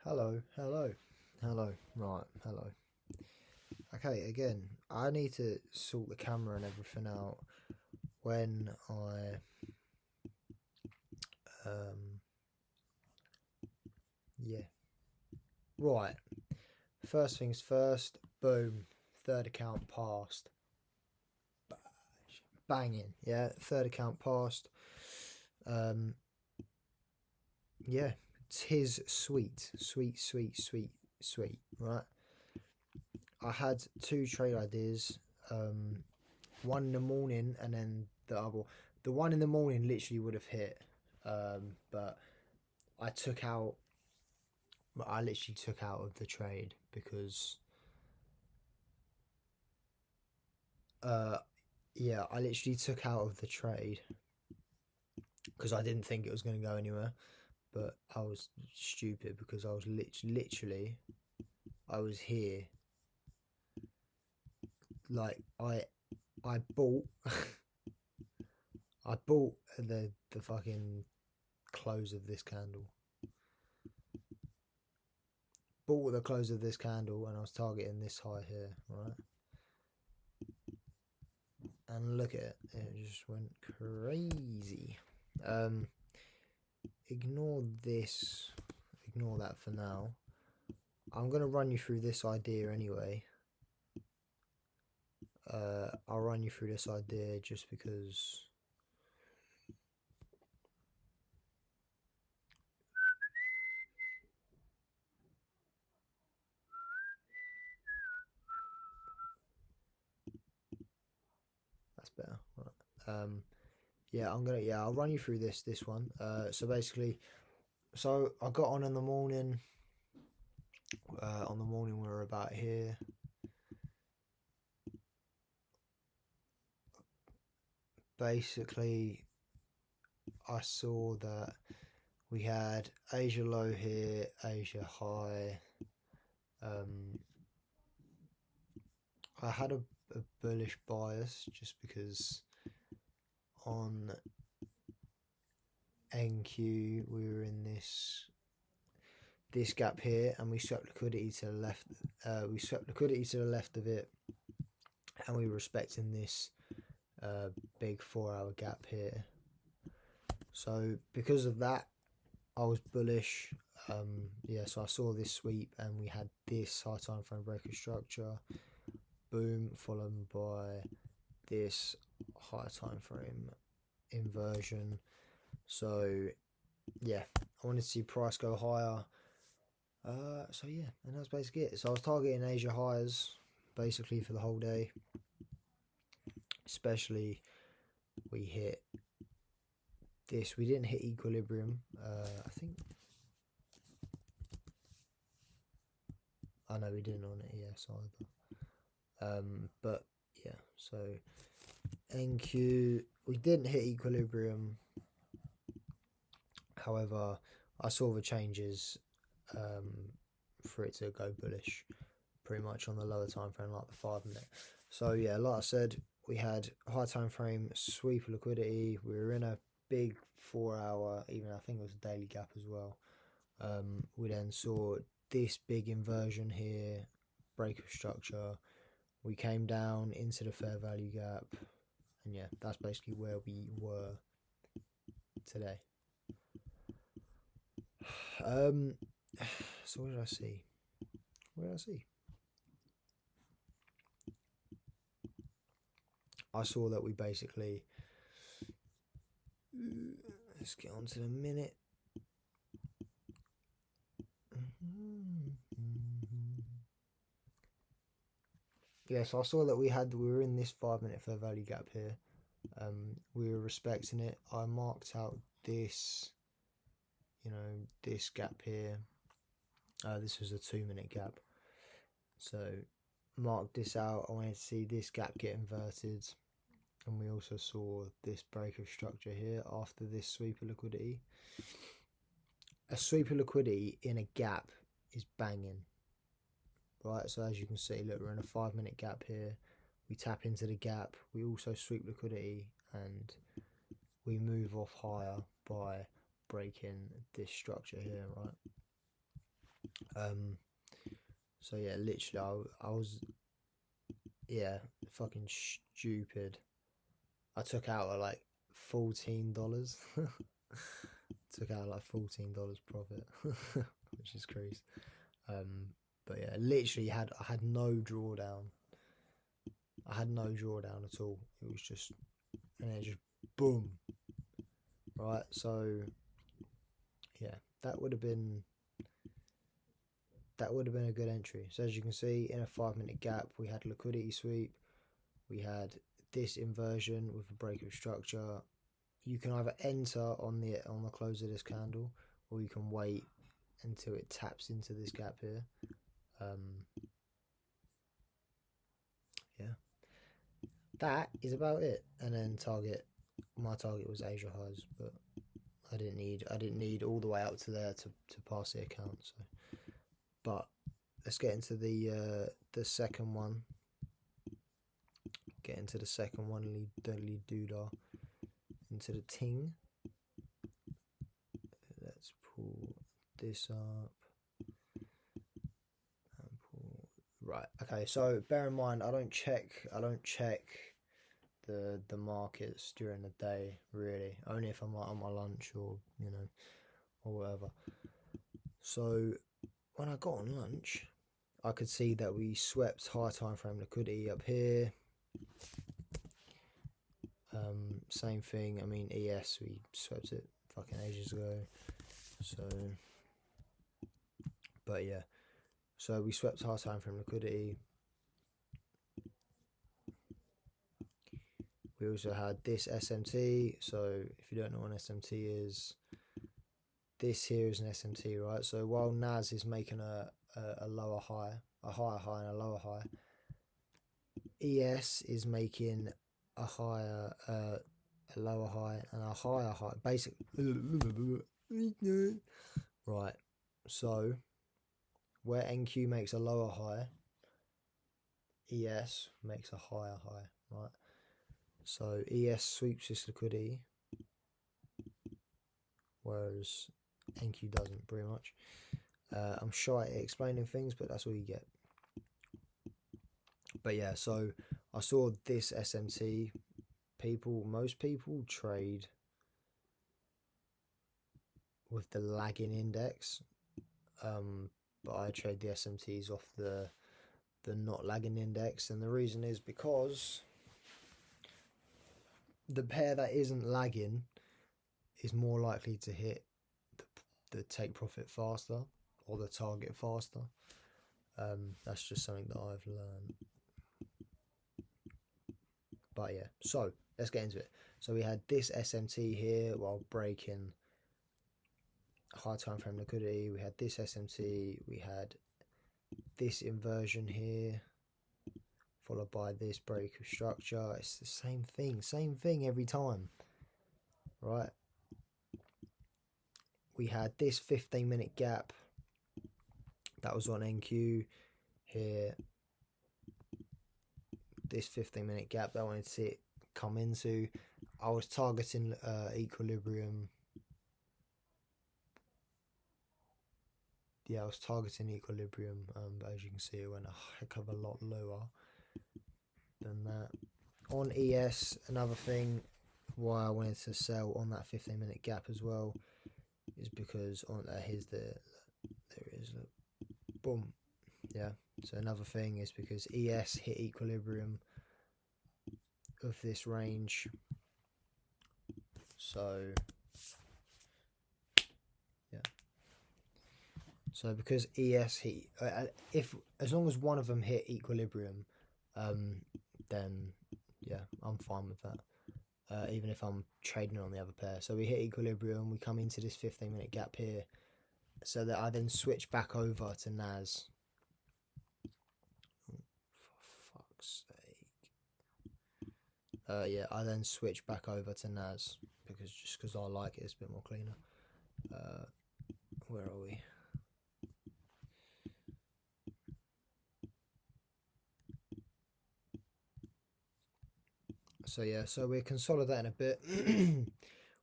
Hello, hello, hello, right, hello. Okay, again, I need to sort the camera and everything out when um, yeah. Right, first things first, boom, third account passed. Banging, yeah, third account passed. Um, yeah, tis sweet, sweet, sweet, sweet, sweet, right? I had two trade ideas. One in the morning and then the other. The one in the morning literally would have hit, but I took out. I literally took out of the trade because, uh, yeah, I literally took out of the trade because I didn't think it was going to go anywhere. But I was stupid because I was literally I was here. Like I bought I bought the fucking close of this candle. Bought the close of this candle and I was targeting this high here, right? And look at it, it just went crazy. Um, ignore this, ignore that for now. I'm gonna run you through this idea anyway. I'll run you through this idea just because. That's better. Right. Yeah, I'll run you through this one. So basically, so I got on in the morning. On the morning we were about here. Basically, I saw that we had Asia low here, Asia high. I had a bullish bias just because on NQ we were in this gap here and we swept liquidity to the left. We swept liquidity to the left of it, and we were respecting this big 4 hour gap here. So because of that, I was bullish. Yeah, so I saw this sweep and we had this high time frame breaker structure. Boom, followed by this high time frame inversion. So yeah, I wanted to see price go higher. So yeah, and that's basically it. So I was targeting Asia highs basically for the whole day. Especially we hit this. We didn't hit equilibrium. I think. I know we didn't on it. Yes, either. But yeah. So NQ we didn't hit equilibrium. However, I saw the changes for it to go bullish pretty much on the lower time frame, like the 5 minute. So yeah, like I said, we had high time frame sweep of liquidity. We were in a big 4 hour, even I think it was a daily gap as well. We then saw this big inversion here, break of structure. We came down into the fair value gap, and yeah, that's basically where we were today. So what did I see? What did I see? I saw that we basically. Let's get on to the minute. Yeah, so I saw that we were in this 5 minute fair value gap here. We were respecting it. I marked out this, this gap here. This was a 2 minute gap. So marked this out. I wanted to see this gap get inverted. And we also saw this break of structure here after this sweep of liquidity. A sweep of liquidity in a gap is banging. Right, so as you can see, look, we're in a 5 minute gap here. We tap into the gap. We also sweep liquidity and we move off higher by breaking this structure here, right? So yeah, literally, I was, yeah, fucking stupid. I took out like $14. Took out like $14 profit, which is crazy. But yeah, literally I had no drawdown. I had no drawdown at all. It was just, and then just boom. Right, so yeah, that would have been a good entry. So as you can see, in a 5-minute gap, we had liquidity sweep. We had this inversion with a break of structure. You can either enter on the close of this candle, or you can wait until it taps into this gap here. Yeah, that is about it. And then my target was Asia highs, but I didn't need all the way up to there to pass the account. So, but let's get into the second one. Get into the second one, lead doodah into the ting. Let's pull this up and pull. Right. Okay. So bear in mind, I don't check the markets during the day, really. Only if I'm like on my lunch or or whatever. So when I got on lunch, I could see that we swept high time frame liquidity up here. Same thing. I mean, ES, we swept it fucking ages ago. So, but yeah, so we swept high time frame liquidity. We also had this SMT. So if you don't know what an SMT is, this here is an SMT, right? So while NAS is making a lower high, a higher high and a lower high, ES is making a higher, a lower high and a higher high. Basically, right. So where NQ makes a lower high, ES makes a higher high, right? So ES sweeps this liquidity, whereas NQ doesn't, pretty much. I'm shy at explaining things, but that's all you get. But yeah, so I saw this SMT. Most people trade with the lagging index, but I trade the SMTs off the not lagging index, and the reason is because the pair that isn't lagging is more likely to hit the take profit faster or the target faster. That's just something that I've learned. But yeah, so let's get into it. So we had this SMT here while breaking high time frame liquidity. We had this SMT. We had this inversion here, followed by this break of structure. It's the same thing every time, right? We had this 15-minute gap that was on NQ here. This 15-minute gap that I wanted to see it come into. I was targeting equilibrium. Yeah, I was targeting equilibrium, but as you can see, it went a heck of a lot lower than that. On ES, another thing why I wanted to sell on that 15-minute gap as well is because on here's there it is, boom. Yeah, so another thing is because ES hit equilibrium of this range. So yeah, so because ES hit, if as long as one of them hit equilibrium, then yeah, I'm fine with that. Even if I'm trading on the other pair. So we hit equilibrium, we come into this 15-minute gap here, so that I then switch back over to NAS. Oh, for fuck's sake. Yeah, I then switch back over to NAS because I like it, it's a bit more cleaner. Where are we? So yeah, so we're consolidating a bit.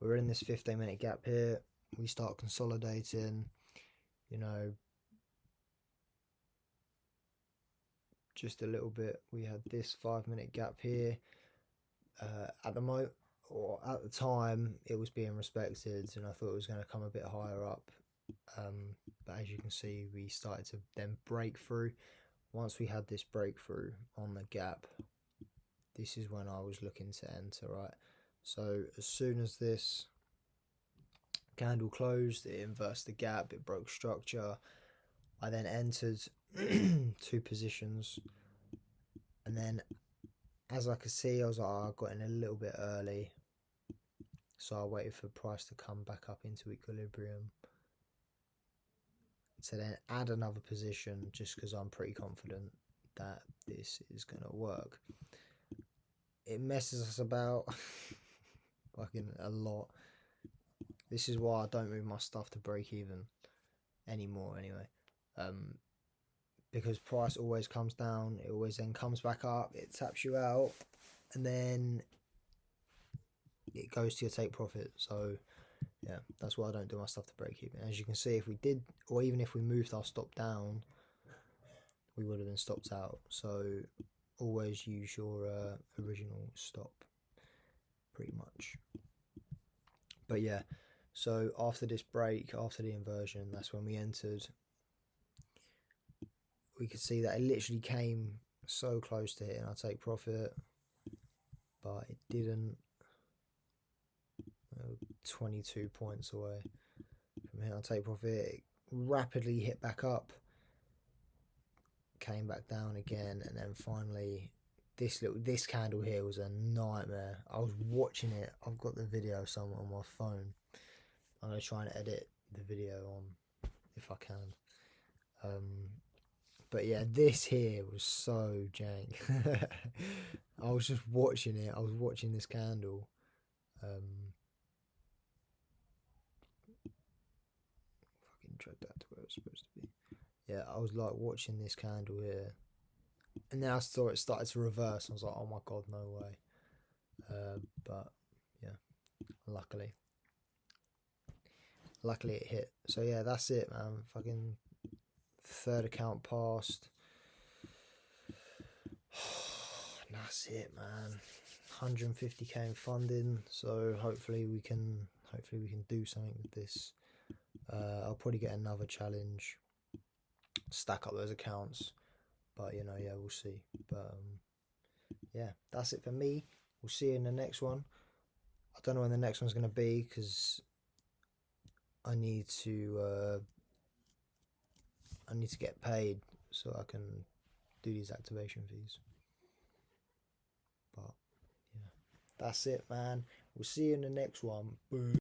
We're in this 15-minute gap here. We start consolidating, just a little bit. We had this 5-minute gap here. At the moment, or at the time, it was being respected, and I thought it was going to come a bit higher up. But as you can see, we started to then break through. Once we had this breakthrough on the gap, this is when I was looking to enter, right? So as soon as this candle closed, it inversed the gap, it broke structure. I then entered 2 positions, and then as I could see, I was like, oh, I got in a little bit early, so I waited for price to come back up into equilibrium to then add another position, just because I'm pretty confident that this is going to work. It messes us about fucking a lot. This is why I don't move my stuff to break even anymore anyway. Because price always comes down, it always then comes back up, it taps you out, and then it goes to your take profit. So yeah, that's why I don't do my stuff to break even. As you can see, if we did, or even if we moved our stop down, we would have been stopped out. So always use your original stop, pretty much. But yeah, so after this break, after the inversion, that's when we entered. We could see that it literally came so close to hitting our take profit, but it didn't. 22 points away from hitting our take profit. It rapidly hit back up, came back down again, and then finally this candle here was a nightmare. I was watching it. I've got the video somewhere on my phone. I'm gonna try and edit the video on if I can. But yeah, this here was so jank. I was just watching it. I was watching this candle. Fucking drag that to where it's supposed to be. Yeah, I was like watching this candle here, and then I saw it started to reverse. I was like, oh my god, no way. But yeah, luckily it hit. So yeah, that's it, man. Fucking third account passed. That's it, man. 150k in funding. So hopefully we can do something with this. I'll probably get another challenge, stack up those accounts, but you know, yeah, we'll see. But yeah, that's it for me. We'll see you in the next one. I don't know when the next one's going to be, because I need to get paid so I can do these activation fees. But yeah, that's it, man. We'll see you in the next one. Boom.